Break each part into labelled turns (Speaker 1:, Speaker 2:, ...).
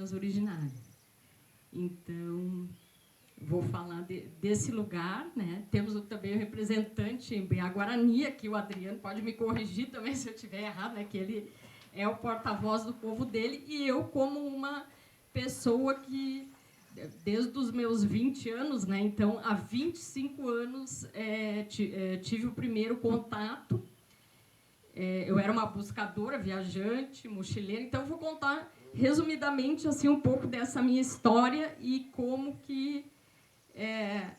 Speaker 1: indígenas originárias. Então, vou falar desse lugar, né? Temos também o representante em Guarani, aqui o Adriano pode me corrigir também se eu estiver errado, né? Que ele é o porta-voz do povo dele, e eu, como uma pessoa que, desde os meus 20 anos, né? Então, há 25 anos, tive o primeiro contato. Eu era uma buscadora, viajante, mochileira, então eu vou contar resumidamente assim, um pouco dessa minha história e como que,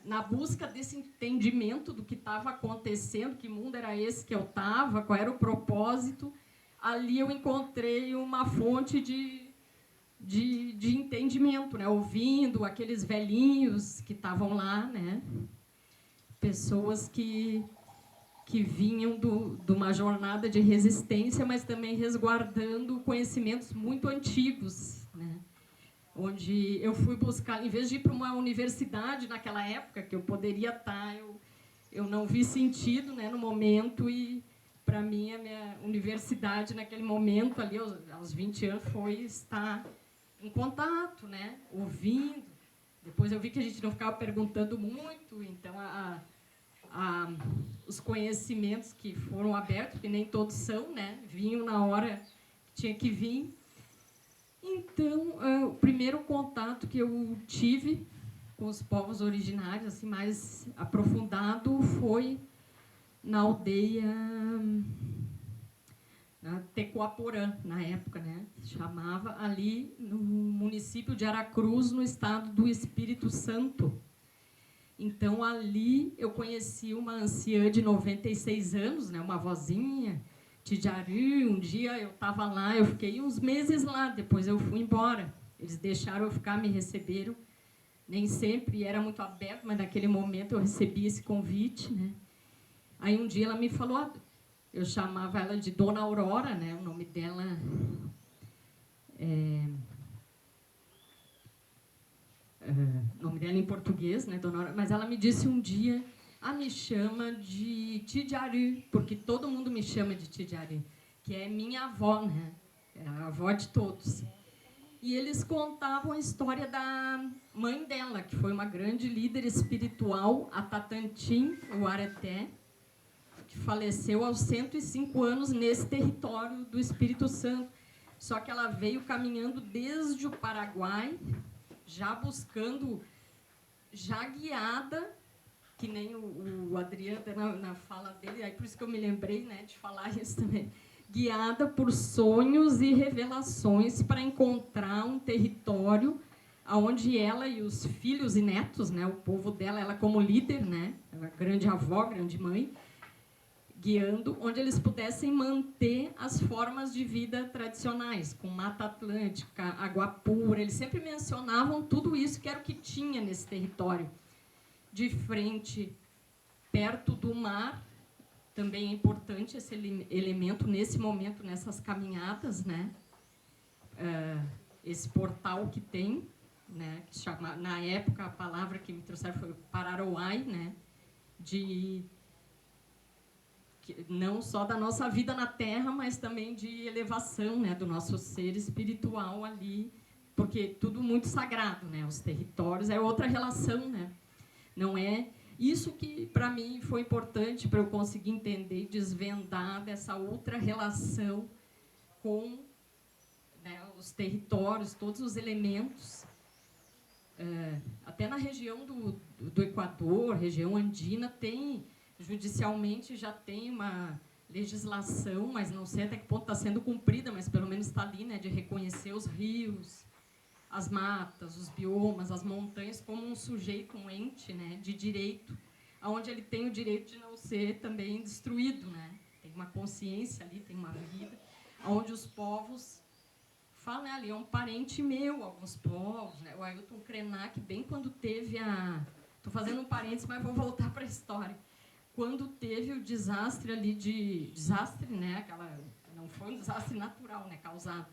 Speaker 1: na busca desse entendimento do que estava acontecendo, que mundo era esse que eu estava, qual era o propósito, ali eu encontrei uma fonte de entendimento, né? Ouvindo aqueles velhinhos que estavam lá, né? Pessoas que vinham de uma jornada de resistência, mas também resguardando conhecimentos muito antigos, né? Onde eu fui buscar, em vez de ir para uma universidade naquela época, que eu poderia estar, eu não vi sentido, né, no momento, e para mim a minha universidade naquele momento, ali aos 20 anos, foi estar em contato, né, ouvindo. Depois eu vi que a gente não ficava perguntando muito, então os conhecimentos que foram abertos, que nem todos são, né, vinham na hora que tinha que vir. Então, o primeiro contato que eu tive com os povos originários, assim, mais aprofundado, foi na aldeia Tecoaporã, na época, né, chamava, ali no município de Aracruz, no estado do Espírito Santo. Então, ali eu conheci uma anciã de 96 anos, né, uma vozinha, Tidjari. Um dia eu estava lá, eu fiquei uns meses lá, depois eu fui embora. Eles deixaram eu ficar, me receberam. Nem sempre era muito aberto, mas naquele momento eu recebi esse convite, né? Aí um dia ela me falou, eu chamava ela de Dona Aurora, né? O nome dela o nome dela em português, né, Dona Aurora, mas ela me disse um dia, me chama de Tidjari, porque todo mundo me chama de Tidjari, que é minha avó, né? É a avó de todos. E eles contavam a história da mãe dela, que foi uma grande líder espiritual, a Tatantim Uareté, que faleceu aos 105 anos nesse território do Espírito Santo. Só que ela veio caminhando desde o Paraguai, já buscando, já guiada, que nem o Adriano, na fala dele, aí por isso que eu me lembrei, né, de falar isso também, guiada por sonhos e revelações para encontrar um território onde ela e os filhos e netos, né, o povo dela, ela como líder, né, ela grande avó, grande mãe, guiando, onde eles pudessem manter as formas de vida tradicionais, com Mata Atlântica, água pura. Eles sempre mencionavam tudo isso que era o que tinha nesse território. De frente, perto do mar, também é importante esse elemento nesse momento, nessas caminhadas, né? Esse portal que tem, né? Que chama, na época, a palavra que me trouxeram foi Pararoai, né? Não só da nossa vida na Terra, mas também de elevação, né, do nosso ser espiritual ali, porque tudo muito sagrado, né, os territórios, é outra relação, né, não é isso que para mim foi importante para eu conseguir entender e desvendar dessa outra relação com, né, os territórios, todos os elementos, até na região do Equador, região andina, tem judicialmente já tem uma legislação, mas não sei até que ponto está sendo cumprida, mas pelo menos está ali, né, de reconhecer os rios, as matas, os biomas, as montanhas como um sujeito, um ente, né, de direito, onde ele tem o direito de não ser também destruído, né? Tem uma consciência ali, tem uma vida, onde os povos falam, né, ali é um parente meu, alguns povos, né? O Ailton Krenak, bem quando teve estou fazendo um parênteses, mas vou voltar para a história. Quando teve o desastre ali desastre, né, não foi um desastre natural, né, causado,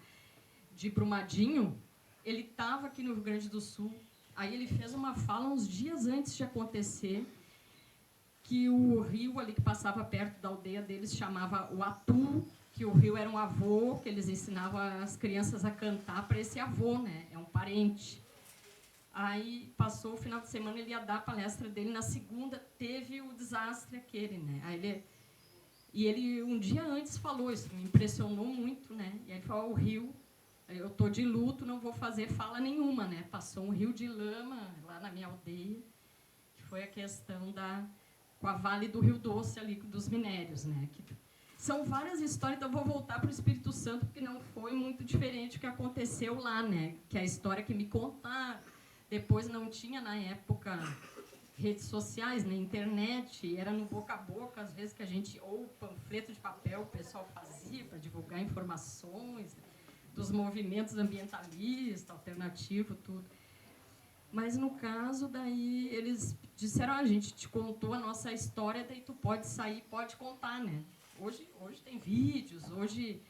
Speaker 1: de Brumadinho, ele estava aqui no Rio Grande do Sul, aí ele fez uma fala uns dias antes de acontecer, que o rio ali que passava perto da aldeia deles chamava o Atu, que o rio era um avô, que eles ensinavam as crianças a cantar para esse avô, né? É um parente. Aí passou o final de semana, ele ia dar a palestra dele, na segunda teve o desastre aquele, né? E ele um dia antes falou, isso me impressionou muito, né? E aí ele falou, o rio, eu estou de luto, não vou fazer fala nenhuma, né? Passou um rio de lama lá na minha aldeia, que foi a questão com a Vale do Rio Doce ali, dos minérios, né? São várias histórias, então eu vou voltar para o Espírito Santo, porque não foi muito diferente o que aconteceu lá, né? Que é a história que me contaram. Depois não tinha, na época, redes sociais, nem internet, era no boca a boca, às vezes que a gente, ou panfleto de papel, o pessoal fazia para divulgar informações dos movimentos ambientalistas, alternativo, tudo. Mas, no caso, daí eles disseram, a gente te contou a nossa história, daí tu pode sair, pode contar, né? Hoje tem vídeos, hoje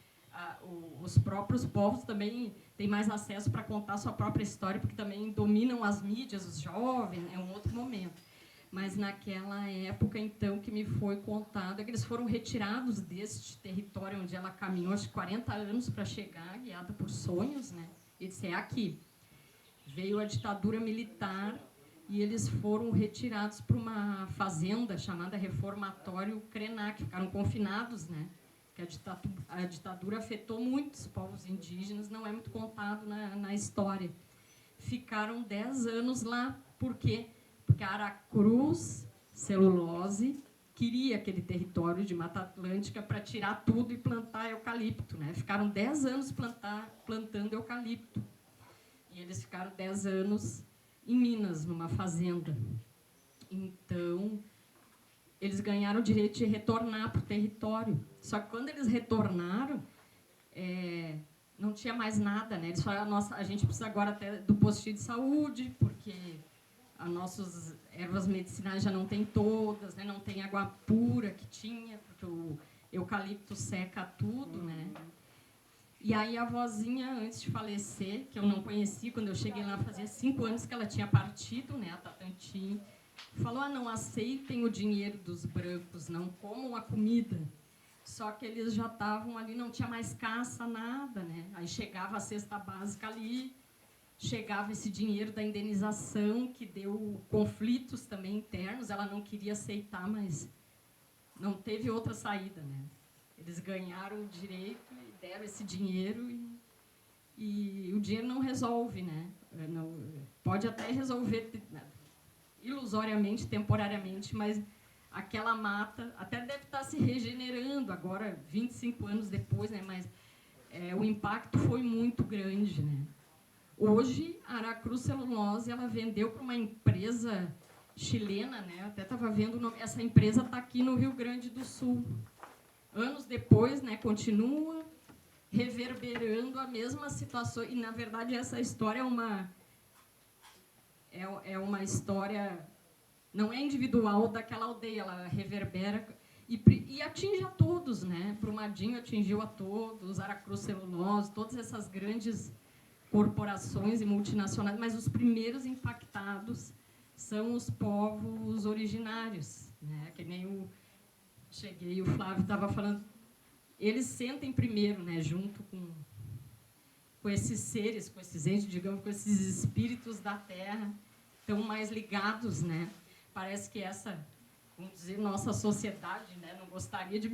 Speaker 1: os próprios povos também têm mais acesso para contar sua própria história, porque também dominam as mídias, os jovens, é um outro momento. Mas naquela época, então, que me foi contado, é que eles foram retirados deste território onde ela caminhou, acho que 40 anos para chegar, guiada por sonhos, né? E disse, é aqui. Veio a ditadura militar e eles foram retirados para uma fazenda chamada Reformatório Krenak, ficaram confinados, né? Que a ditadura afetou muitos povos indígenas, não é muito contado na história. Ficaram 10 anos lá, por quê? Porque a Aracruz Celulose queria aquele território de Mata Atlântica para tirar tudo e plantar eucalipto, né? Ficaram 10 anos plantando eucalipto. E eles ficaram 10 anos em Minas, numa fazenda. Então, eles ganharam o direito de retornar para o território. Só que quando eles retornaram, não tinha mais nada, né? Eles falaram, a gente precisa agora até do postinho de saúde, porque as nossas ervas medicinais já não tem todas, né? Não tem água pura que tinha, porque o eucalipto seca tudo, né? E aí a vozinha, antes de falecer, que eu não conheci, quando eu cheguei lá, fazia 5 anos que ela tinha partido, né, a Tatantim, falou, não aceitem o dinheiro dos brancos, não comam a comida. Só que eles já estavam ali, não tinha mais caça, nada, né? Aí chegava a cesta básica ali, chegava esse dinheiro da indenização, que deu conflitos também internos, ela não queria aceitar, mas não teve outra saída, né? Eles ganharam o direito e deram esse dinheiro e o dinheiro não resolve, né? Não, pode até resolver ilusoriamente, temporariamente, mas aquela mata até deve estar se regenerando agora, 25 anos depois, né? Mas o impacto foi muito grande, né? Hoje, a Aracruz Celulose, ela vendeu para uma empresa chilena, né? Eu até estava vendo o nome, essa empresa está aqui no Rio Grande do Sul. Anos depois, né, continua reverberando a mesma situação. E, na verdade, essa história é uma história, não é individual daquela aldeia, ela reverbera e atinge a todos, né? Brumadinho atingiu a todos, Aracruz Celulose, todas essas grandes corporações e multinacionais, mas os primeiros impactados são os povos originários, né? Que nem cheguei e o Flávio estava falando, eles sentem primeiro, né, junto com esses seres, com esses entes, digamos, com esses espíritos da Terra, estão mais ligados, né? Parece que vamos dizer, nossa sociedade, né, não gostaria de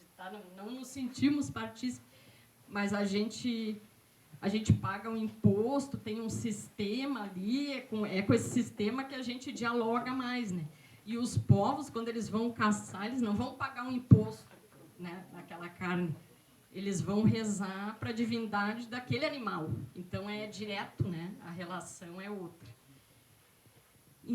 Speaker 1: estar, não nos sentimos partícipes, mas a gente paga um imposto, tem um sistema ali, é com esse sistema que a gente dialoga mais, né? E os povos, quando eles vão caçar, eles não vão pagar um imposto, né, naquela carne. Eles vão rezar para a divindade daquele animal. Então, é direto, né? A relação é outra.